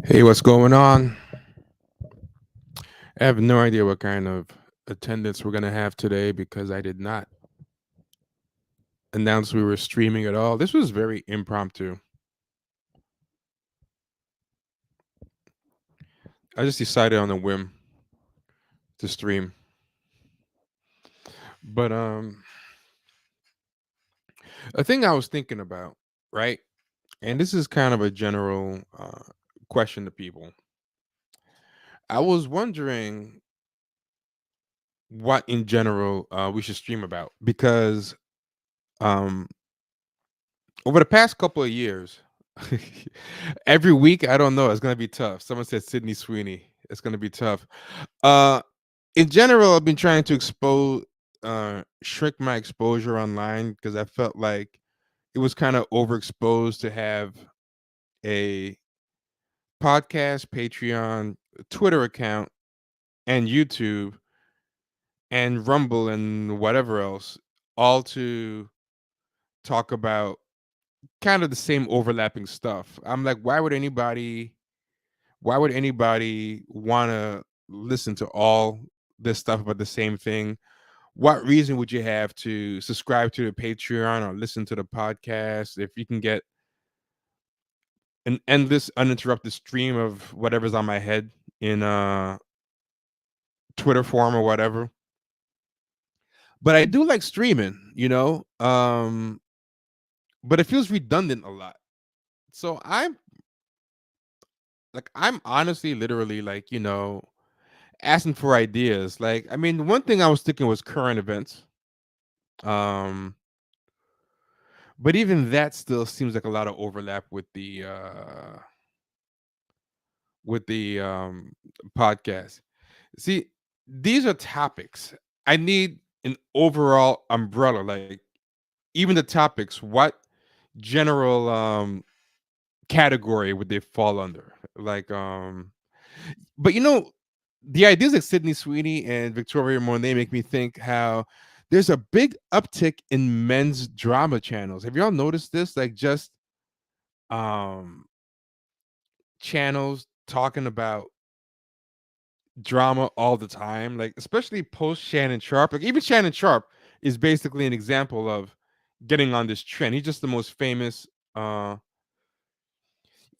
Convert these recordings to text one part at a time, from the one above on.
Hey, what's going on? I have no idea what kind of attendance we're going to have today because I did not announce we were streaming at all. This was very impromptu. I just decided on a whim to stream. But a thing I was thinking about, right? And this is kind of a general question to people. I was wondering what in general we should stream about because um over the past couple of years, every week, I don't know, it's gonna be tough. Someone said Sydney Sweeney. It's gonna be tough. Uh, in general, I've been trying to shrink my exposure online because I felt like it was kind of overexposed to have a podcast, Patreon, Twitter account, and YouTube, and Rumble, and whatever else, all to talk about kind of the same overlapping stuff. I'm like, why would anybody want to listen to all this stuff about the same thing? What reason would you have to subscribe to the Patreon or listen to the podcast if you can get an endless uninterrupted stream of whatever's on my head in Twitter form or whatever? But I do like streaming. But it feels redundant a lot. So I'm honestly literally asking for ideas. Like, I mean, one thing I was thinking was current events. Um, but even that still seems like a lot of overlap with the podcast. See, these are topics. I need an overall umbrella, like even the topics, what general category would they fall under? But the ideas like Sydney Sweeney and Victoria Monet make me think how there's a big uptick in men's drama channels. Have y'all noticed this? Like, just um channels talking about drama all the time, like especially post Shannon Sharp. Like, even Shannon Sharp is basically an example of getting on this trend. He's just the most famous. Yeah,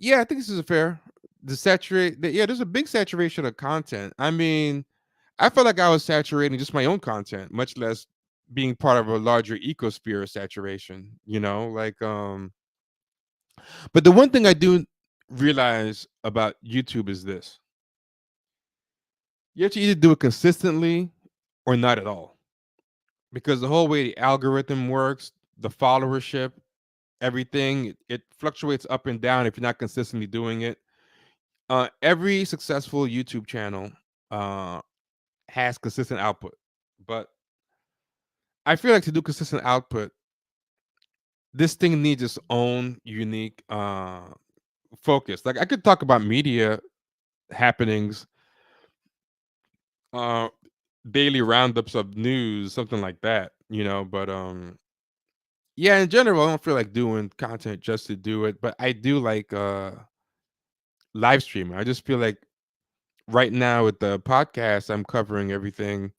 I think this is a fair. Yeah, there's a big saturation of content. I mean, I felt like I was saturating just my own content, much less being part of a larger ecosphere of saturation, but the one thing I do realize about YouTube is this. You have to either do it consistently or not at all. Because the whole way the algorithm works, the followership, everything, it fluctuates up and down if you're not consistently doing it. Every successful YouTube channel uh, has consistent output, but I feel like to do consistent output, this thing needs its own unique focus. Like, I could talk about media happenings, uh, daily roundups of news, something like that. But yeah, in general, I don't feel like doing content just to do it, but I do like live streaming. I just feel like right now with the podcast, I'm covering everything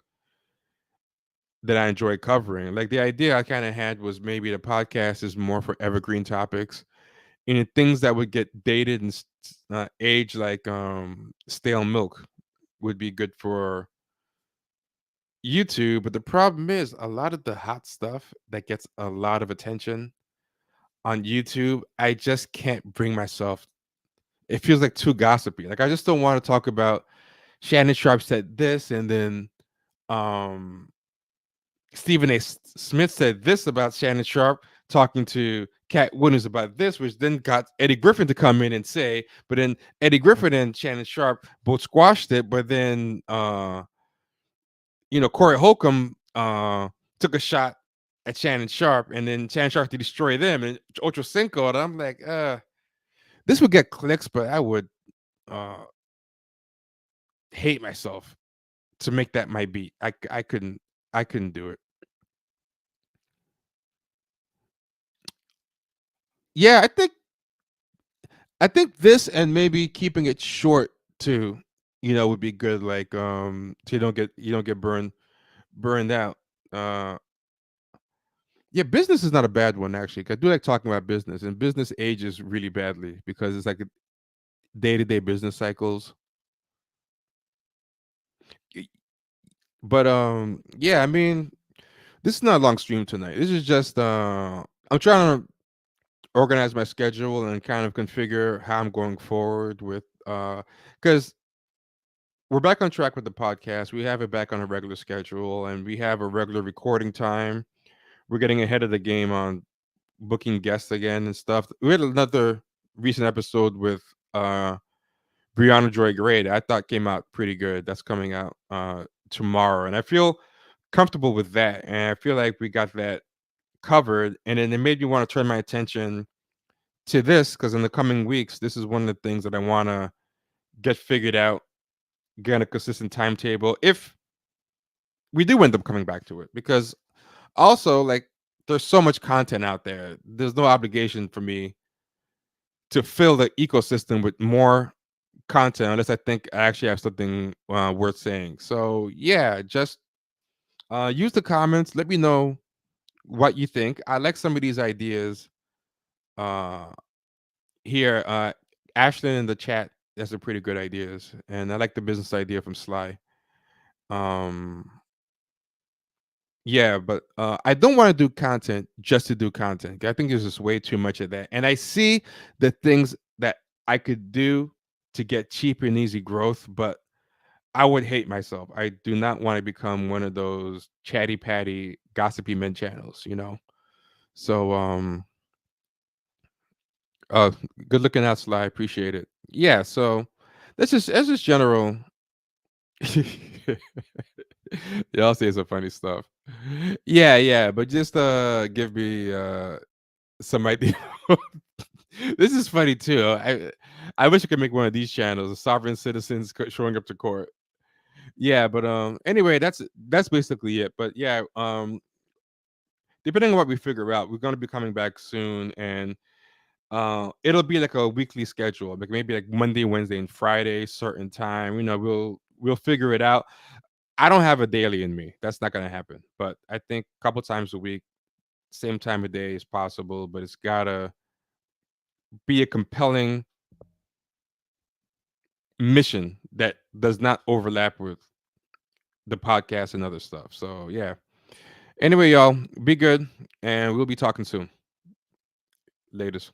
that I enjoy covering. Like, the idea I kind of had was maybe the podcast is more for evergreen topics, things that would get dated and age, like stale milk would be good for YouTube. But the problem is a lot of the hot stuff that gets a lot of attention on YouTube, I just can't bring myself. It feels like too gossipy. Like, I just don't want to talk about Shannon Sharp said this, and then um Stephen A. Smith said this about Shannon Sharp, talking to Cat Williams about this, which then got Eddie Griffin to come in and say, but then Eddie Griffin and Shannon Sharp both squashed it, but then Corey Holcomb took a shot at Shannon Sharp, and then Shannon Sharp to destroy them and Ocho Cinco. And I'm like, this would get clicks, but I would uh hate myself to make that my beat. I couldn't do it. Yeah, I think this and maybe keeping it short too, would be good. Like, so you don't get burned out. Uh, yeah, business is not a bad one actually. 'Cause I do like talking about business, and business ages really badly because it's like day to day business cycles. Y- But yeah, I mean, this is not a long stream tonight. This is just I'm trying to organize my schedule and kind of configure how I'm going forward with because we're back on track with the podcast. We have it back on a regular schedule and we have a regular recording time. We're getting ahead of the game on booking guests again and stuff. We had another recent episode with Brianna Joy Gray that I thought came out pretty good. That's coming out tomorrow. And I feel comfortable with that. And I feel like we got that covered. And then it made me want to turn my attention to this because in the coming weeks, this is one of the things that I want to get figured out, get a consistent timetable if we do end up coming back to it. Because also, like, there's so much content out there. There's no obligation for me to fill the ecosystem with more content unless I think I actually have something worth saying. So, yeah, just use the comments. Let me know what you think. I like some of these ideas uh, here. Ashlyn in the chat has some pretty good ideas, and I like the business idea from Sly. Um, yeah, but I don't want to do content just to do content. I think there's just way too much of that, and I see the things that I could do to get cheap and easy growth, but I would hate myself. I do not want to become one of those chatty patty gossipy men channels. So uh good looking out, Sly. Appreciate it. Yeah, so that's just general. Y'all say some funny stuff. Yeah, yeah, but just give me some idea. This is funny too. I wish I could make one of these channels, sovereign citizens showing up to court. Yeah, but anyway, that's basically it. But yeah, depending on what we figure out, we're gonna be coming back soon, and it'll be like a weekly schedule, like maybe like Monday, Wednesday, and Friday, certain time. We'll figure it out. I don't have a daily in me. That's not gonna happen. But I think a couple times a week, same time of day is possible, but it's gotta be a compelling mission that does not overlap with the podcast and other stuff. So yeah. Anyway, y'all, be good, and we'll be talking soon. Latest.